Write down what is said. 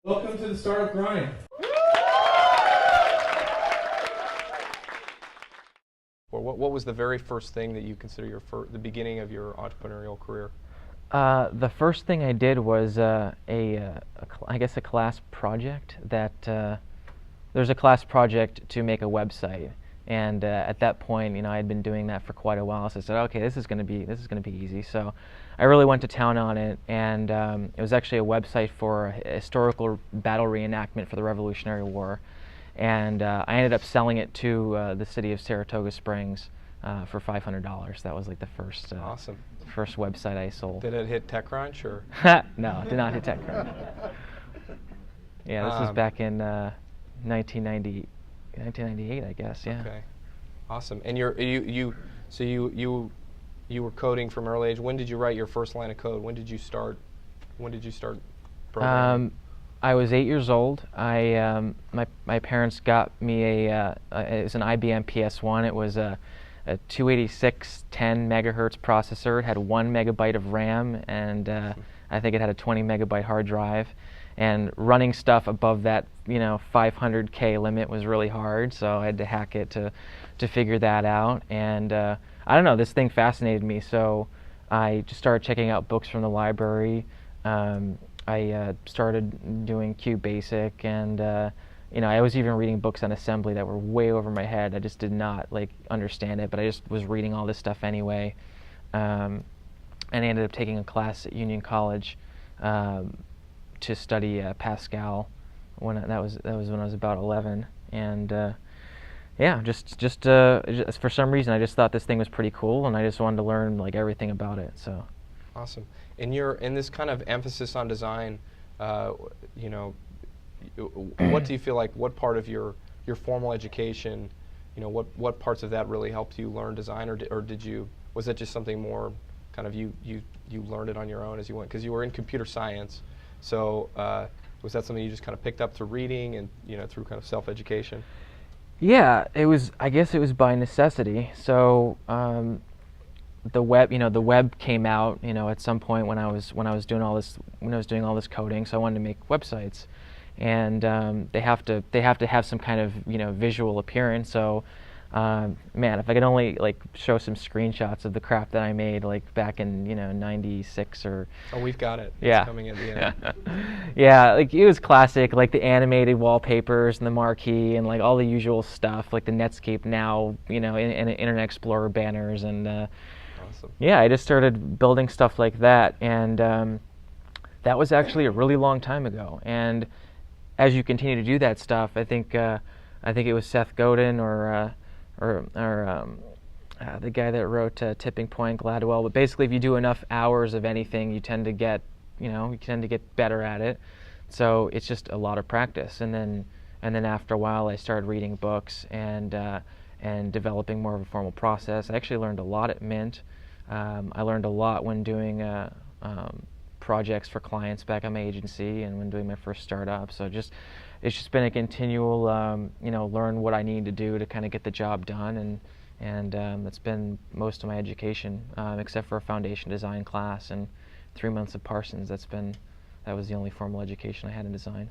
Welcome to the Startup Grind. Or what was the very first thing that you consider the beginning of your entrepreneurial career? The first thing I did was I guess a class project that there's a class project to make a website, and at that point, I had been doing that for quite a while. So I said, okay, this is going to be easy. So I really went to town on it, and it was actually a website for a historical battle reenactment for the Revolutionary War, and I ended up selling it to the city of Saratoga Springs for $500. That was like the first Awesome. first website I sold. Did it hit TechCrunch or? No, it did not hit TechCrunch. Yeah, this was back in 1998, I guess. Yeah. Okay, awesome. And you were coding from early age. When did you write your first line of code? When did you start programming? I was 8 years old. My parents got me it was an IBM PS1. It was a 286 10 megahertz processor. It had 1 megabyte of RAM, and I think it had a 20 megabyte hard drive. And running stuff above that 500K limit was really hard, so I had to hack it to figure that out. And I don't know, this thing fascinated me, so I just started checking out books from the library. I started doing QBasic, and I was even reading books on assembly that were way over my head. I just did not understand it, but I just was reading all this stuff anyway. And I ended up taking a class at Union College to study Pascal. That was when I was about 11, and yeah, just for some reason I just thought this thing was pretty cool, and I just wanted to learn everything about it. So awesome. And in this kind of emphasis on design, what do you feel like? What part of your formal education, what parts of that really helped you learn design, or was it just something more kind of you learned it on your own as you went? Because you were in computer science, so was that something you just kind of picked up through reading and through kind of self-education? yeah, I guess it was by necessity. So the web came out at some point when I was doing all this coding. So I wanted to make websites, and they have to have some kind of visual appearance. So man, if I could only show some screenshots of the crap that I made back in '96 or. Oh, we've got it. Yeah. It's coming at the end. Yeah, it was classic, the animated wallpapers and the marquee and all the usual stuff, the Netscape Now, in Internet Explorer banners, and Awesome. yeah, I just started building stuff like that, and that was actually a really long time ago. And as you continue to do that stuff, I think it was Seth Godin or the guy that wrote Tipping Point, Gladwell. But basically, if you do enough hours of anything, you tend to get better at it. So it's just a lot of practice. And then after a while, I started reading books and developing more of a formal process. I actually learned a lot at Mint. I learned a lot when doing projects for clients back at my agency and when doing my first startup. So it's just been a continual, learn what I need to do to kind of get the job done, and that's been most of my education, except for a foundation design class and 3 months of Parsons. That was the only formal education I had in design.